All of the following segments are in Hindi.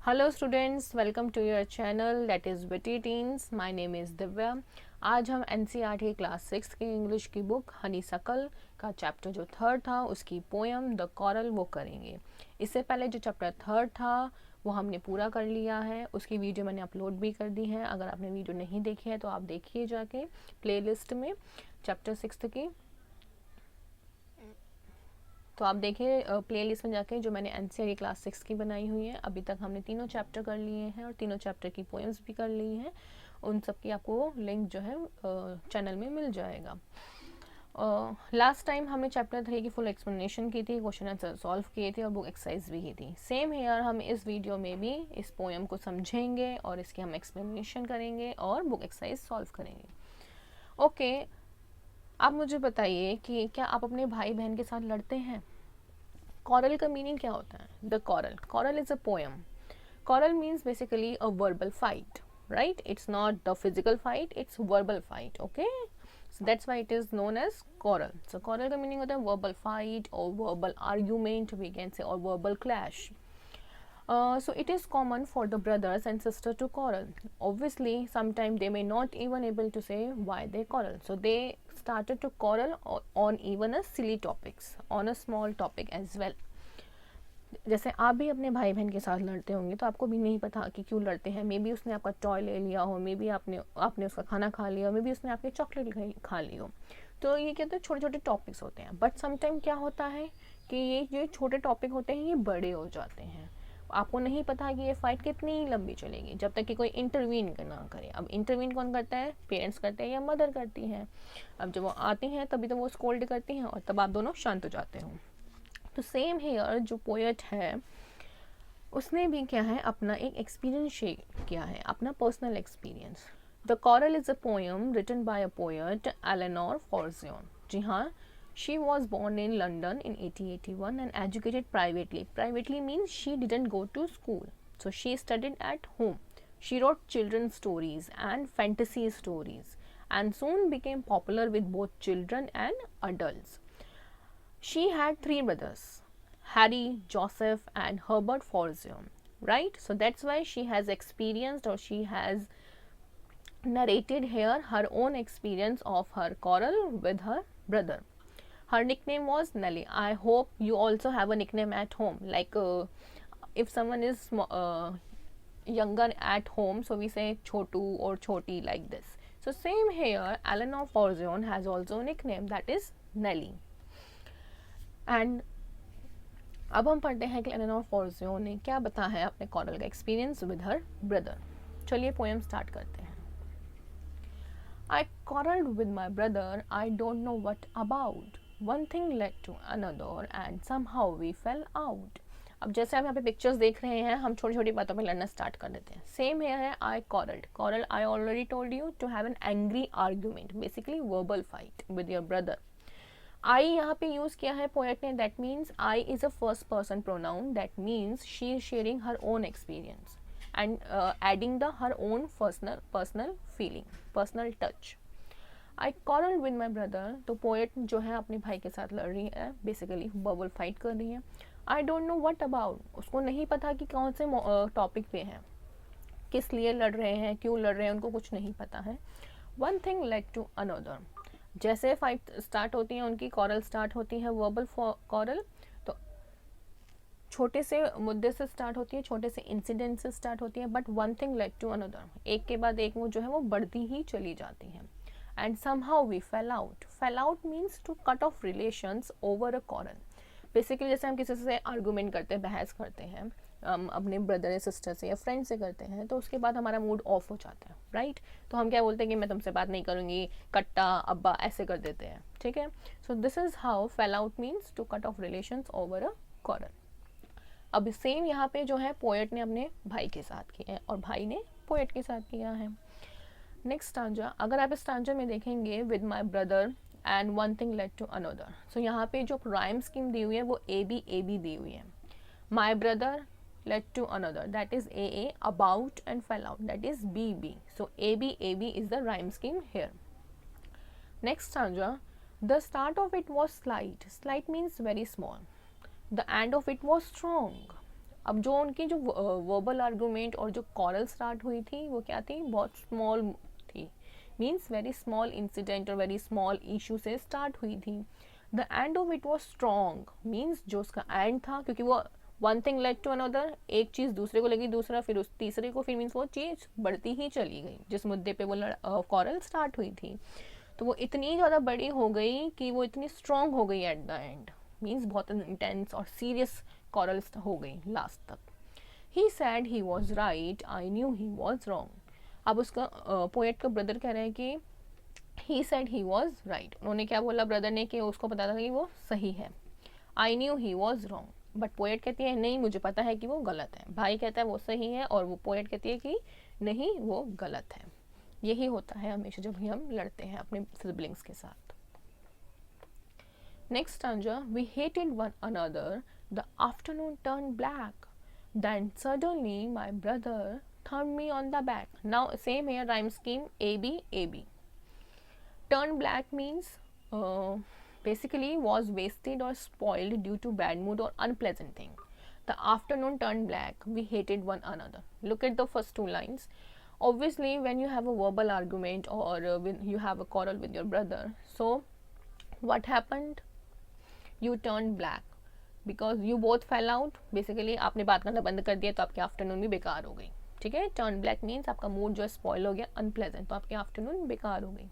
Hello students, welcome to your channel that is witty teens. My name is Divya. आज हम एनसीईआरटी क्लास 6 की इंग्लिश की बुक हनीसकल का चैप्टर जो थर्ड था उसकी पोएम द कॉरल वो करेंगे। इससे पहले जो चैप्टर थर्ड था वो हमने पूरा कर लिया है, उसकी वीडियो मैंने अपलोड भी कर दी है। अगर आपने वीडियो नहीं देखी है तो आप देखिए जाके प्लेलिस्ट में चैप्टर 6 की। तो आप देखिए प्लेलिस्ट में जाके जो मैंने एनसीईआरटी क्लास 6 की बनाई हुई है। अभी तक हमने तीनों चैप्टर कर लिए हैं और तीनों चैप्टर की पोएम्स भी कर ली हैं। उन सब की आपको लिंक जो है चैनल में मिल जाएगा। लास्ट टाइम हमने चैप्टर 3 की फुल एक्सप्लेनेशन की थी, क्वेश्चन आंसर सॉल्व किए थे और बुक एक्सरसाइज भी की थी। सेम हेयर हम इस वीडियो में भी इस पोएम को समझेंगे और इसकी हम एक्सप्लेनेशन करेंगे और बुक एक्सरसाइज सॉल्व करेंगे। ओके, आप मुझे बताइए कि क्या आप अपने भाई बहन के साथ लड़ते हैं? कॉरल का मीनिंग क्या होता है? The quarrel is a poem. Quarrel means basically a verbal fight, right? It's not the physical fight, it's verbal fight, okay? So that's why it is known as quarrel. So quarrel का meaning होता है verbal fight or verbal argument we can say, or verbal clash. So it is common for the brothers and sister to quarrel. Obviously sometimes they may not even able to say why they quarrel, so they started to quarrel on even a silly topics, on a small topic as well. जैसे आप भी अपने भाई बहन के साथ लड़ते होंगे तो आपको भी नहीं पता कि क्यों लड़ते हैं। मे बी उसने आपका टॉय ले लिया हो, मे बी आपने उसका खाना खा लिया हो, मे बी उसने आपकी चॉकलेट खा ली हो। तो ये कहते हैं छोटे छोटे टॉपिक्स होते हैं, बट समटाइम क्या होता है कि ये जो छोटे टॉपिक होते हैं ये बड़े हो जाते हैं। आपको नहीं पता कि ये फाइट कितनी लंबी चलेगी जब तक कि कोई इंटरवीन ना करे। अब इंटरवीन कौन करता है? पेरेंट्स करते हैं या मदर करती हैं। अब जब वो आती हैं तभी तो वो स्कोल्ड करती हैं और तब आप दोनों शांत हो जाते हो। तो सेम हेयर जो पोएट है उसने भी क्या है अपना एक एक्सपीरियंस शेयर किया है, अपना personal experience. The quarrel is a poem written by a poet Eleanor Farjeon. जी हाँ, she was born in London in 1881 and educated privately. Privately means she didn't go to school. So she studied at home. She wrote children's stories and fantasy stories and soon became popular with both children and adults. She had three brothers, Harry, Joseph, and Herbert Forzion, right? So that's why she has experienced, or she has narrated here her own experience of her quarrel with her brother. Her nickname was Nelly. I hope you also have a nickname at home. Like if someone is younger at home, so we say Chotu or Choti, like this. So same here, Eleanor Forzion has also a nickname, that is Nelly. And अब हम पढ़ते हैं कि एलेनोर फॉर्जियो ने क्या बताया है अपने कॉरल का एक्सपीरियंस विद हर ब्रदर। चलिए पोएम स्टार्ट करते हैं। I quarreled with my brother, I don't know what about. One thing led to another and somehow we fell out. अब जैसे आप यहाँ पे पिक्चर्स देख रहे हैं, हम छोटी छोटी बातों पे लड़ना स्टार्ट कर देते हैं। सेम हेयर है I quarrelled. Quarrel I already told you to have an angry argument, basically verbal fight with your brother. I यहाँ पे यूज किया है पोएट ने, that means I is a first person pronoun, that means she is sharing her own experience and adding the her own personal feeling, personal touch. I quarreled with my brother, तो पोएट जो है अपने भाई के साथ लड़ रही है, बेसिकली वर्बल फाइट कर रही है। I don't know what about, उसको नहीं पता कि कौन से टॉपिक पे है, किस लिए लड़ रहे हैं, क्यों लड़ रहे हैं, उनको कुछ नहीं पता है। One thing led to another, जैसे फाइट स्टार्ट होती है उनकी, कॉरल स्टार्ट होती है वर्बल कॉरल, तो छोटे से मुद्दे से स्टार्ट होती है, छोटे से इंसिडेंट से स्टार्ट होती है, but one thing led to another, एक के बाद एक वो जो है वो बढ़ती ही चली जाती है। And somehow we fell out. Fell out means to cut off relations over a quarrel. Basically जैसे हम किसी से आर्गूमेंट करते हैं, बहस करते हैं, हम अपने ब्रदर या सिस्टर से या फ्रेंड से करते हैं, तो उसके बाद हमारा मूड ऑफ हो जाता है, राइट? तो हम क्या बोलते हैं कि मैं तुमसे बात नहीं करूँगी, कट्टा अब्बा, ऐसे कर देते हैं, ठीक है? So this is how fell out means to cut off relations over a quarrel. अब सेम यहाँ पे जो है पोएट ने अपने भाई के साथ किया है और भाई ने पोएट के साथ किया है। नेक्स्ट स्टांजा, अगर आप इस स्टांजा में देखेंगे, with my brother and one thing led to another, so यहाँ पे जो राइम स्कीम दी हुई है वो ए बी दी हुई है। My brother led to another, that is AA, about and fell out, that is BB. So AB is the rhyme scheme here. Next stanza, the start of it was slight. Slight means very small. The end of it was strong. अब जो उनकी जो वर्बल आर्गूमेंट और जो कॉरल स्टार्ट हुई थी वो क्या थी, बहुत स्मॉल थी, मीन्स वेरी स्मॉल इंसिडेंट और वेरी स्मॉल इशू से स्टार्ट हुई थी. The end of it was strong, means जो उसका एंड था, क्योंकि वो one thing led to another, एक चीज़ दूसरे को लगी, दूसरा फिर उस तीसरे को, फिर मीन्स वो चीज़ बढ़ती ही चली गई. जिस मुद्दे पे वो कॉरल स्टार्ट हुई थी तो वो इतनी ज़्यादा बड़ी हो गई कि वो इतनी स्ट्रॉन्ग हो गई एट द एंड, मीन्स बहुत इंटेंस और सीरियस कॉरल हो गई लास्ट तक. He said he was right, I knew he was wrong. अब उसका पोएट का ब्रदर कह रहे हैं कि he said he was right, उन्होंने क्या बोला ब्रदर ने कि उसको पता था कि वो सही है. आई knew he was wrong, but poet कहती है नहीं मुझे पता है कि वो गलत है. भाई कहता है वो सही है और वो पोएट कहती है कि नहीं वो गलत है. यही होता है हमेशा जब भी हम लड़ते हैं अपने सिबलिंग्स के साथ. Next stanza, we hated one another, the afternoon turn black, then suddenly my brother thumped me on the back. Now same here rhyme scheme A B. Turn black means basically was wasted or spoiled due to bad mood or unpleasant thing. The afternoon turned black, we hated one another. Look at the first two lines. Obviously when you have a verbal argument or when you have a quarrel with your brother, so what happened, you turned black because you both fell out. Basically आपने बात करना बंद कर दिया तो आपकी आफ्टरनून भी बेकार हो गई. ठीक है, टर्न ब्लैक मीन्स आपका मूड जो है स्पॉइल हो गया, अनप्लेजेंट, तो आपकी आफ्टरनून बेकार हो गई.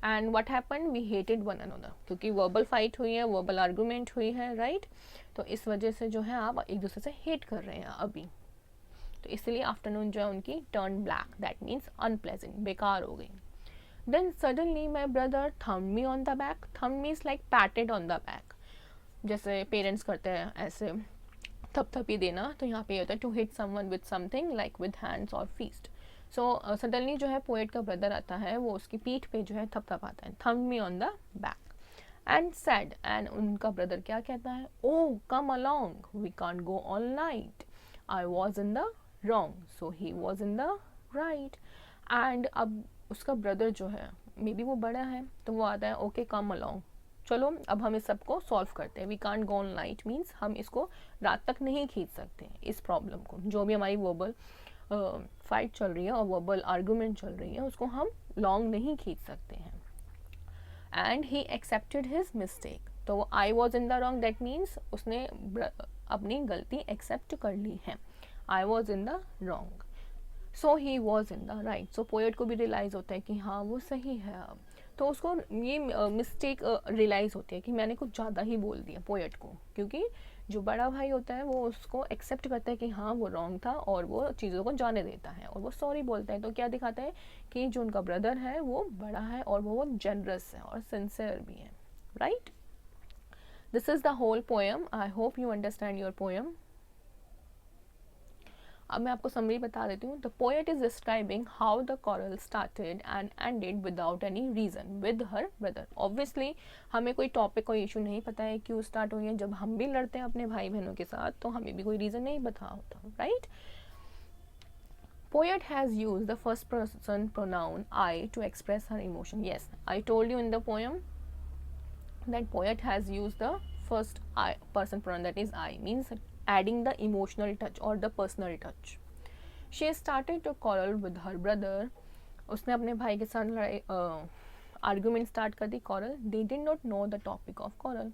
And what happen, we hated one another, क्योंकि वर्बल फाइट हुई है, वर्बल आर्गूमेंट हुई है, राइट. तो इस वजह से जो है आप एक दूसरे से हेट कर रहे हैं अभी, तो इसलिए आफ्टरनून जो है उनकी turn black, that means unpleasant, बेकार हो गई. Then suddenly my brother thumped me on the back. Thumped means like patted on the back, जैसे पेरेंट्स करते हैं ऐसे थपथपी देना, तो यहाँ पे होता है to hit someone with something like with hands और फीस्ट. सो सडनली जो है पोएट का ब्रदर आता है, वो उसकी पीठ पे जो है थपथपाता है, thumped me on the back. And said, and उनका ब्रदर क्या कहता है, oh come along, we can't go all night, I was in the wrong, so he was in the right. And अब उसका ब्रदर जो है मे बी वो बड़ा है, तो वो आता है ओके कम अलोंग, चलो अब हम इस सबको सॉल्व करते हैं. We can't go on night means हम इसको रात तक नहीं खींच सकते इस प्रॉब्लम को, जो भी हमारी वर्बल फाइट चल रही है और वर्बल आर्गूमेंट चल रही है उसको हम लॉन्ग नहीं खींच सकते हैं. And he accepted his mistake, तो I was in the wrong, that means उसने अपनी गलती एक्सेप्ट कर ली है. I was in the wrong, so he was in the right. So poet को भी रियलाइज होता है कि हाँ वो सही है अब, तो उसको ये मिस्टेक रियलाइज होती है कि मैंने कुछ ज़्यादा ही बोल दिया पोएट को, क्योंकि जो बड़ा भाई होता है वो उसको एक्सेप्ट करता है कि हाँ वो रॉन्ग था और वो चीज़ों को जाने देता है और वो सॉरी बोलता है. तो क्या दिखाता है कि जो उनका ब्रदर है वो बड़ा है और वो जेनरस है और सिंसियर भी है, right. This is the whole poem. I hope you understand your poem. अब मैं आपको समरी बता देती हूँ. The poet is describing how the quarrel started and ended without any reason with her brother. Obviously हमें कोई टॉपिक, कोई इशू नहीं पता है क्यों स्टार्ट हुई है. जब हम भी लड़ते हैं अपने भाई बहनों के साथ तो हमें भी कोई रीजन नहीं पता होता, right. Poet has used the first person pronoun I to express her emotion. Yes, I told you in the poem that poet has used the first I person pronoun, that is I, means adding the emotional touch or the personal touch. She started to quarrel with her brother. उसने अपने भाई के साथ लड़ाई आर्गुमेंट स्टार्ट कर दी, quarrel. They did not know the topic of quarrel.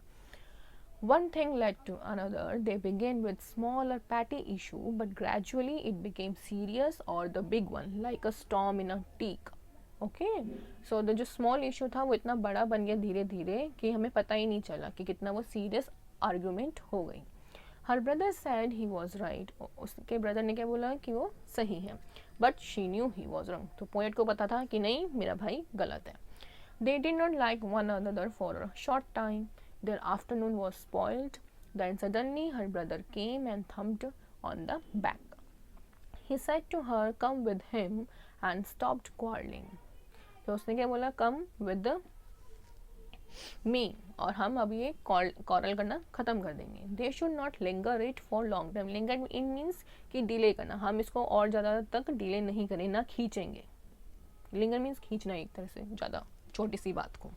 One thing led to another. They began with small or petty issue, but gradually it became serious or the big one, like a storm in a teak. Okay, so the जो small issue था वो इतना बड़ा बन गया धीरे धीरे कि हमें पता ही नहीं चला कि कितना वो serious argument हो गई. Her brother said he was right. उसके brother ने क्या बोला कि वो सही है. But she knew he was wrong. तो poet को पता था कि नहीं मेरा भाई गलत है. They did not like one another for a short time. Their afternoon was spoiled. Then suddenly her brother came and thumped on the back. He said to her, "Come with him," and stopped quarreling. तो उसने क्या बोला, "Come with me," और हम अब ये quarrel करना खत्म कर देंगे. They should not linger it for long time. Linger in means कि डिले करना. हम इसको और ज़्यादा तक डिले नहीं करें, ना खींचेंगे. Linger means खींचना एक तरह से ज़्यादा छोटी सी बात को.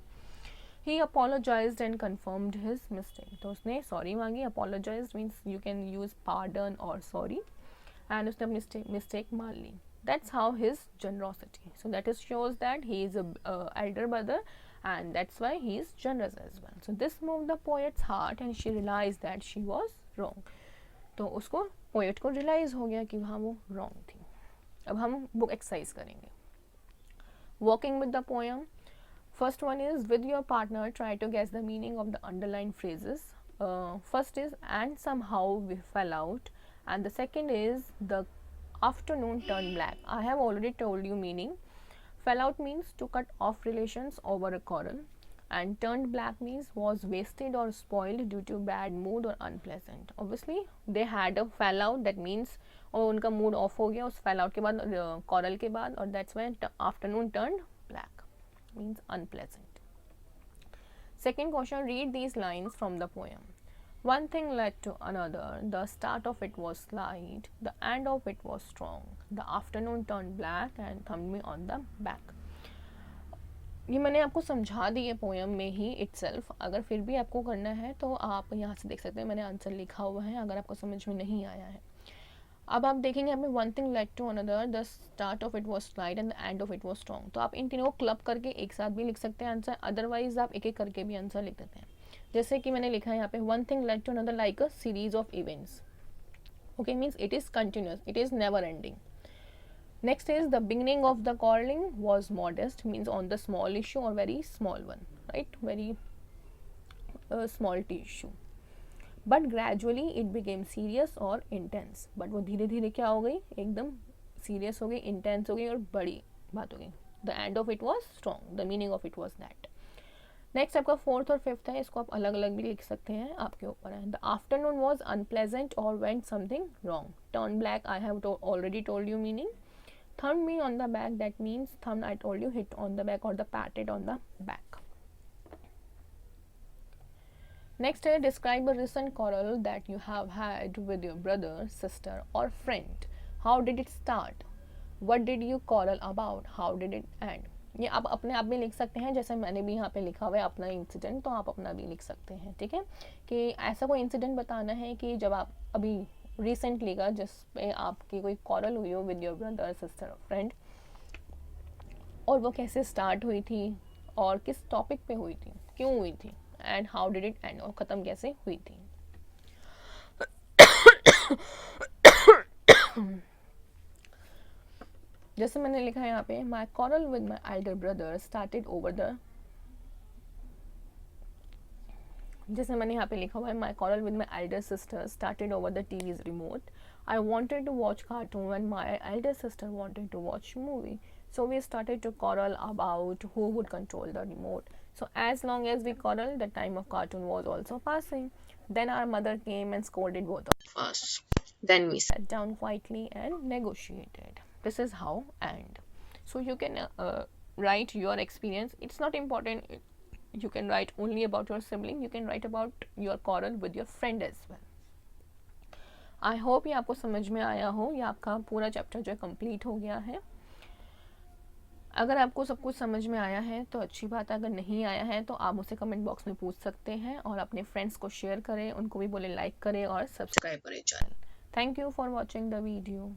He apologized and confirmed his mistake. तो उसने सॉरी मांगी. Apologized means you can use pardon or sorry. And उसने अपनी mistake मान ली. That's how his generosity. So that is shows that he is a elder brother, and that's why he is generous as well. So this moved the poet's heart, and she realized that she was wrong. तो उसको पोएट को रियलाइज हो गया कि हाँ वो रॉन्ग थी. अब हम बुक एक्सरसाइज करेंगे. Working with the poem. First one is, with your partner try to guess the meaning of the underlined phrases. First is, and somehow we fell out, and the second is, the afternoon turned black. I have already told you meaning. Fell out means to cut off relations over a quarrel, and turned black means was wasted or spoiled due to bad mood or unpleasant. Obviously they had a fell out, that means और उनका मूड ऑफ हो गया उस फैल आउट के बाद, कॉरल के बाद, और that's why afternoon turned black means unpleasant. Second question, read these lines from the poem. One thing led to another, the start of it was slight, the end of it was strong, the afternoon turned black and thumbed me on the back. ये मैंने आपको समझा दी है पोएम में ही itself. अगर फिर भी आपको करना है तो आप यहाँ से देख सकते हैं, मैंने आंसर लिखा हुआ है अगर आपको समझ में नहीं आया है. अब आप देखेंगे हमें one thing led to another, the start of it was slide and the end of it was strong. तो आप इन तीनों को क्लब करके एक साथ भी लिख सकते हैं आंसर, अदरवाइज आप एक एक करके भी आंसर लिख देते हैं. जैसे कि मैंने लिखा है यहाँ पे, one thing led to another like a series of events. Okay, means it is continuous, it is never ending. Next is, the beginning of the quarrelling was modest, means on the small issue और very small one, right, very small issue. But gradually it became serious और इंटेंस. बट वो धीरे धीरे क्या हो गई, एकदम सीरियस हो गई, इंटेंस हो गई और बड़ी बात हो गई. The end of it was strong, the meaning of it was that. Next आपका फोर्थ और फिफ्थ है, इसको आप अलग अलग भी लिख सकते हैं, आपके ऊपर है. द आफ्टरनून वॉज अनप्लेजेंट और went something wrong. Turn black, I have already told you meaning. Thumb me on the back, that means thumb, I told you, hit on the back और the patted on the back. Next, describe a recent quarrel that you have had with your brother, sister or friend. How did it start? What did you quarrel about? How did it end? ये आप अपने आप भी लिख सकते हैं, जैसे मैंने भी यहाँ पे लिखा हुआ है अपना इंसिडेंट, तो आप अपना भी लिख सकते हैं. ठीक है, कि ऐसा कोई इंसिडेंट बताना है कि जब आप अभी रिसेंटली का जिस पे आपकी कोई quarrel हुई हो विद योर ब्रदर, सिस्टर और फ्रेंड, और वो कैसे स्टार्ट हुई थी और किस टॉपिक पे हुई थी, क्यों हुई थी, and how did it and, और ख़त्म कैसे हुई थी. जैसे मैंने लिखा है यहाँ पे, माई quarrel with my elder brother started over the, जैसे मैंने यहाँ पे लिखा हुआ है, माई quarrel with my elder sister started over the TVs remote. I wanted to watch cartoon and my elder sister wanted to watch movie. So we started to quarrel about who would control the remote. So as long as we quarreled, the time of cartoon was also passing. Then our mother came and scolded both of us. Then we sat down quietly and negotiated. This is how and. So you can write your experience. It's not important. You can write only about your sibling. You can write about your quarrel with your friend as well. I hope ये आपको समझ में आया हो. ये आपका पूरा चैप्टर जो है कंप्लीट हो गया है. अगर आपको सब कुछ समझ में आया है तो अच्छी बात है, अगर नहीं आया है तो आप मुझसे कमेंट बॉक्स में पूछ सकते हैं, और अपने फ्रेंड्स को शेयर करें, उनको भी बोले लाइक करें और सब्सक्राइब करें channel. Thank you for watching the video.